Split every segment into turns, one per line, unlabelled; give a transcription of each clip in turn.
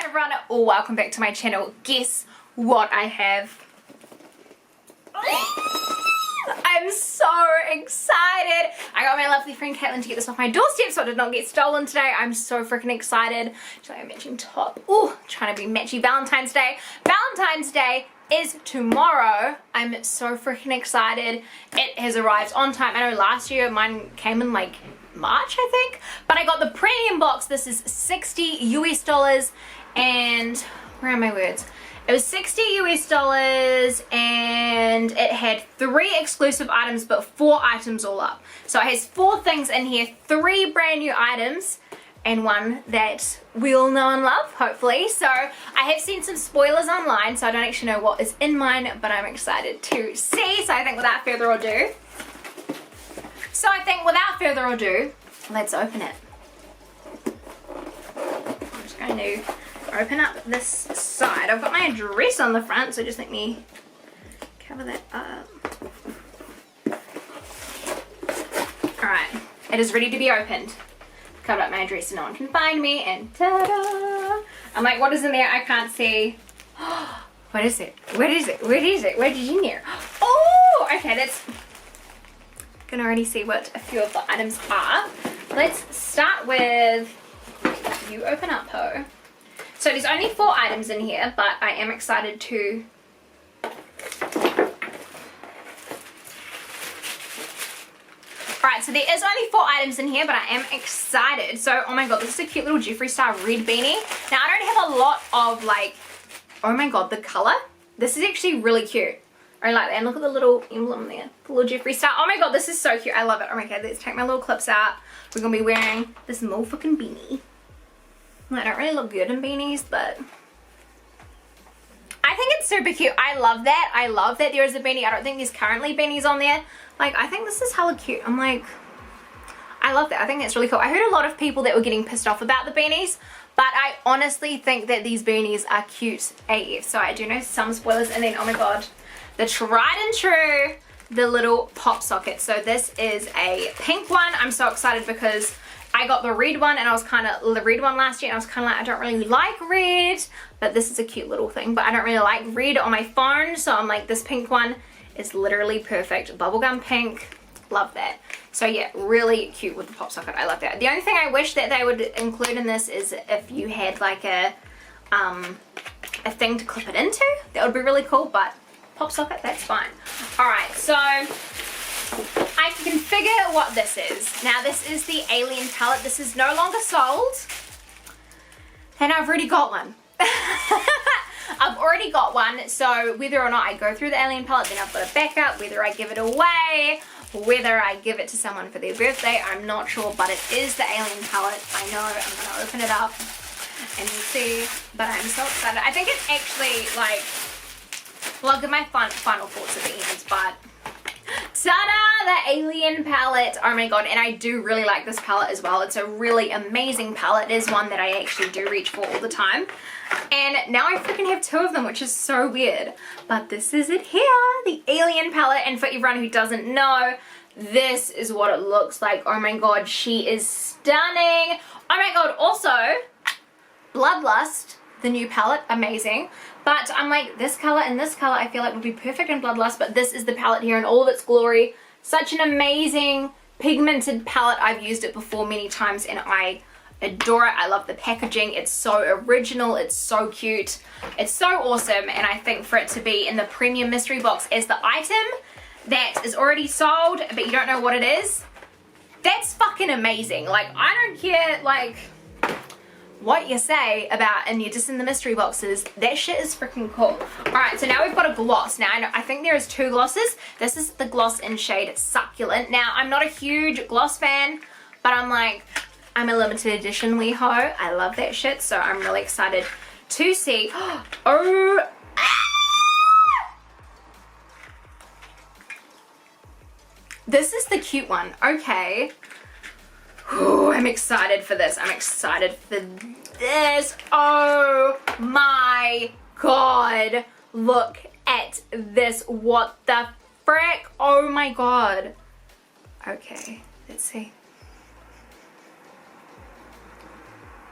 everyone, welcome back to my channel. Guess what I have? I'm so excited. I got my lovely friend Caitlin to get this off my doorstep so it did not get stolen today. I'm so freaking excited. She's like a matching top. Ooh, trying to be matchy Valentine's Day. Valentine's Day is tomorrow. I'm so freaking excited. It has arrived on time. I know last year mine came in like March, I think, but I got the premium box. This is $60 US, and where are my words? It was $60 US, and it had 3 exclusive items but 4 items all up. So it has 4 things in here, 3 brand new items and 1 that we all know and love, hopefully. So I have seen some spoilers online, so I don't actually know what is in mine, but I'm excited to see. So I think without further ado, let's open it. I'm just going to open up this side. I've got my address on the front, so just let me cover that up. Alright, it is ready to be opened. Covered up my address so no one can find me, and ta-da! I'm like, what is in there? I can't see. What is it? What is it? What is it? What is in there? Oh, okay, that's... can already see what a few of the items are. Let's start with, you open up, Ho. So there's only 4 items in here, but I am excited to Alright, so there is only 4 items in here, but I am excited. So, oh my god, this is a cute little Jeffree Star red beanie. Now, I don't have a lot of like, oh my god, the color. This is actually really cute. I like that. And look at the little emblem there. The little Jeffree Star. Oh my god, this is so cute. I love it. Oh my god, let's take my little clips out. We're going to be wearing this motherfucking beanie. I don't really look good in beanies, but I think it's super cute. I love that. I love that there is a beanie. I don't think there's currently beanies on there. Like, I think this is hella cute. I'm like, I love that. I think that's really cool. I heard a lot of people that were getting pissed off about the beanies, but I honestly think that these beanies are cute AF. So I do know some spoilers. And then, oh my god, the tried and true, the little pop socket. So this is a pink one. I'm so excited because I got the red one, and I was kind of, the red one last year, and I was kind of like, I don't really like red, but this is a cute little thing. But I don't really like red on my phone, so I'm like, this pink one is literally perfect. Bubblegum pink, love that. So yeah, really cute with the pop socket. I love that. The only thing I wish that they would include in this is if you had like a thing to clip it into. That would be really cool, but pop socket, that's fine. Alright, so I can figure what this is. Now this is the Alien palette. This is no longer sold, and I've already got one. I've already got one, so whether or not I go through the Alien palette, then I've got a backup. Whether I give it away, whether I give it to someone for their birthday, I'm not sure, but it is the Alien palette. I know. I'm going to open it up and you'll see, but I'm so excited. I think it's actually like, well, I'll give my final thoughts at the end, but ta-da! The Alien palette. Oh my god, and I do really like this palette as well. It's a really amazing palette. It is one that I actually do reach for all the time. And now I freaking have 2 of them, which is so weird. But this is it here, the Alien palette. And for everyone who doesn't know, this is what it looks like. Oh my god, she is stunning. Oh my god, also, Bloodlust, the new palette, amazing. But I'm like, this color and this color I feel like would be perfect in Bloodlust, but this is the palette here in all of its glory. Such an amazing pigmented palette. I've used it before many times and I adore it. I love the packaging. It's so original. It's so cute. It's so awesome, and I think for it to be in the premium mystery box as the item that is already sold but you don't know what it is, that's fucking amazing. Like, I don't care like what you say about, and you're just in the mystery boxes, that shit is freaking cool. Alright, so now we've got a gloss. Now I think there is 2 glosses. This is the gloss in shade Succulent. Now I'm not a huge gloss fan, but I'm like, I'm a limited edition weeho. I love that shit, so I'm really excited to see. Oh, this is the cute one. Okay. Ooh, I'm excited for this. I'm excited for this. Oh my god. Look at this. What the frick? Oh my god. Okay, let's see.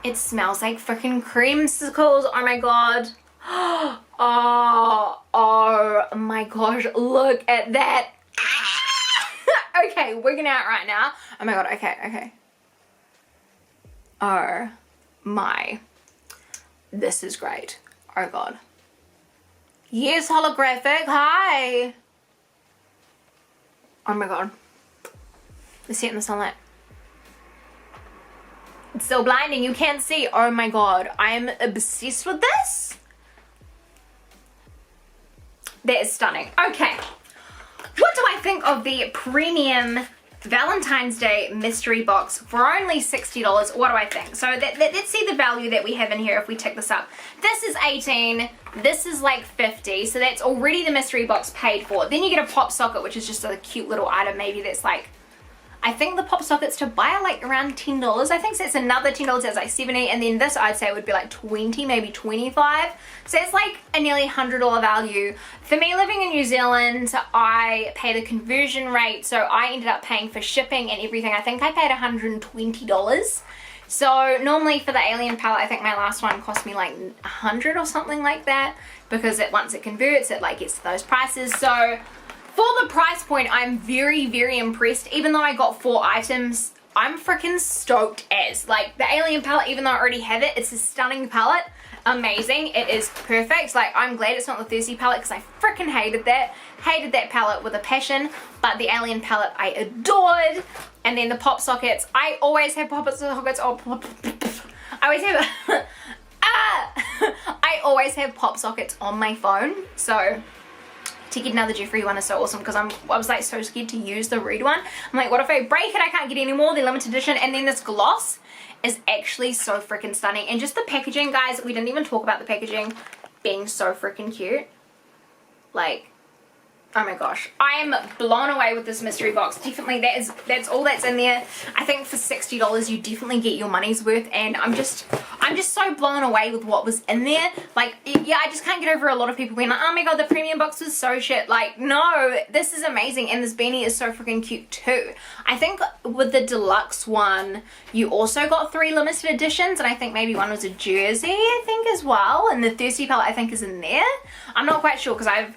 It smells like freaking creamsicles. Oh my god. Oh my gosh, look at that. Okay, wigging out right now. Oh my god, okay. Oh my. This is great. Oh god. Yes, holographic. Hi. Oh my god. Let's see it in the sunlight. It's so blinding, you can't see. Oh my god, I am obsessed with this. That is stunning. Okay, what do I think of the premium Valentine's Day mystery box for only $60? What do I think? So let's see the value that we have in here if we tick this up. This is $18, this is like $50, so that's already the mystery box paid for. Then you get a pop socket, which is just a cute little item. Maybe that's like, I think the pop sockets to buy are like around $10. I think so. It's another $10, that's like $70, and then this I'd say would be like $20, maybe $25. So it's like a nearly $100 value. For me living in New Zealand, I pay the conversion rate, so I ended up paying for shipping and everything. I think I paid $120. So normally for the Alien palette, I think my last one cost me like $100 or something like that, because once it converts, it like gets to those prices. So for the price point, I'm very, very impressed. Even though I got 4 items, I'm freaking stoked as. Like, the Alien palette, even though I already have it, it's a stunning palette. Amazing. It is perfect. Like, I'm glad it's not the Thirsty palette because I freaking hated that. Hated that palette with a passion. But the Alien palette, I adored. And then the pop sockets. I always have pop sockets. Oh, I always have... I always have pop sockets on my phone. So to get another Jeffree one is so awesome, because I was like so scared to use the red one. I'm like, what if I break it? I can't get any more. They're limited edition. And then this gloss is actually so freaking stunning. And just the packaging, guys, we didn't even talk about the packaging being so freaking cute. Like, oh my gosh, I am blown away with this mystery box. Definitely that's all that's in there. I think for $60 you definitely get your money's worth, and I'm just so blown away with what was in there. Like, yeah, I just can't get over a lot of people being like, oh my god, the premium box was so shit. Like, no, this is amazing, and this beanie is so freaking cute too. I think with the deluxe one you also got 3 limited editions, and I think maybe one was a jersey, I think, as well, and the Thirsty palette I think is in there. I'm not quite sure because I've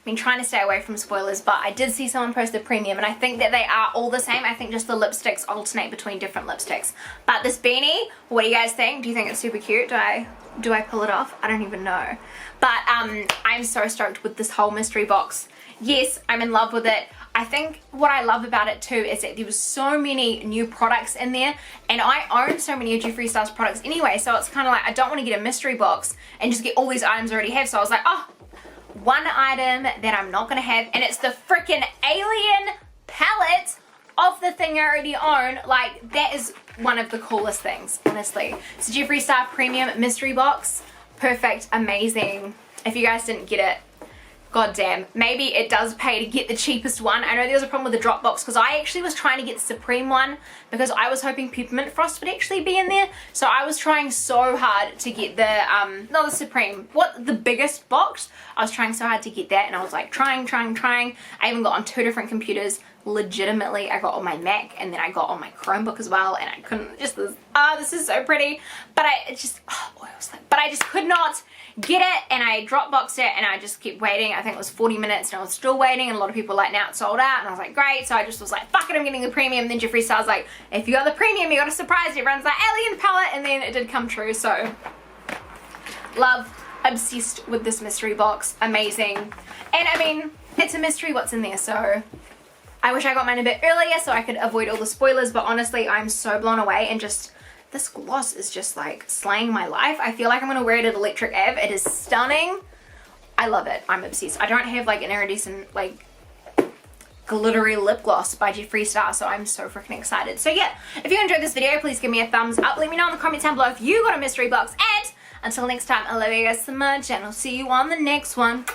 been trying to stay away from spoilers, but I did see someone post the premium, and I think that they are all the same. I think just the lipsticks alternate between different lipsticks. But this beanie, what do you guys think? Do you think it's super cute? Do I pull it off? I don't even know. But I'm so stoked with this whole mystery box. Yes, I'm in love with it. I think what I love about it too is that there was so many new products in there, and I own so many of Jeffree Star's products anyway, so it's kind of like I don't want to get a mystery box and just get all these items I already have. So I was like, oh, one item that I'm not going to have, and it's the freaking Alien palette of the thing I already own. Like, that is one of the coolest things, honestly. So Jeffree Star Premium Mystery Box, perfect, amazing. If you guys didn't get it, god damn, maybe it does pay to get the cheapest one. I know there was a problem with the Dropbox because I actually was trying to get the Supreme one because I was hoping Peppermint Frost would actually be in there. So I was trying so hard to get the, not the Supreme, the biggest box. I was trying so hard to get that, and I was like trying. I even got on 2 different computers. Legitimately, I got on my Mac, and then I got on my Chromebook as well, and I couldn't just, this is so pretty, but I just could not get it, and I Dropboxed it, and I just kept waiting. I think it was 40 minutes, and I was still waiting, and a lot of people were like, now it's sold out, and I was like, great. So I just was like, fuck it, I'm getting the premium. And then Jeffree Star was like, if you got the premium, you got a surprise. Everyone's like, Alien palette, and then it did come true. So love, obsessed with this mystery box, amazing. And I mean, it's a mystery what's in there, so I wish I got mine a bit earlier so I could avoid all the spoilers, but honestly, I'm so blown away, and just this gloss is just like slaying my life. I feel like I'm gonna wear it at Electric Ave. It is stunning. I love it. I'm obsessed. I don't have like an iridescent like glittery lip gloss by Jeffree Star, so I'm so freaking excited. So yeah, if you enjoyed this video, please give me a thumbs up. Let me know in the comments down below if you got a mystery box, and until next time, I love you guys so much, and I'll see you on the next one.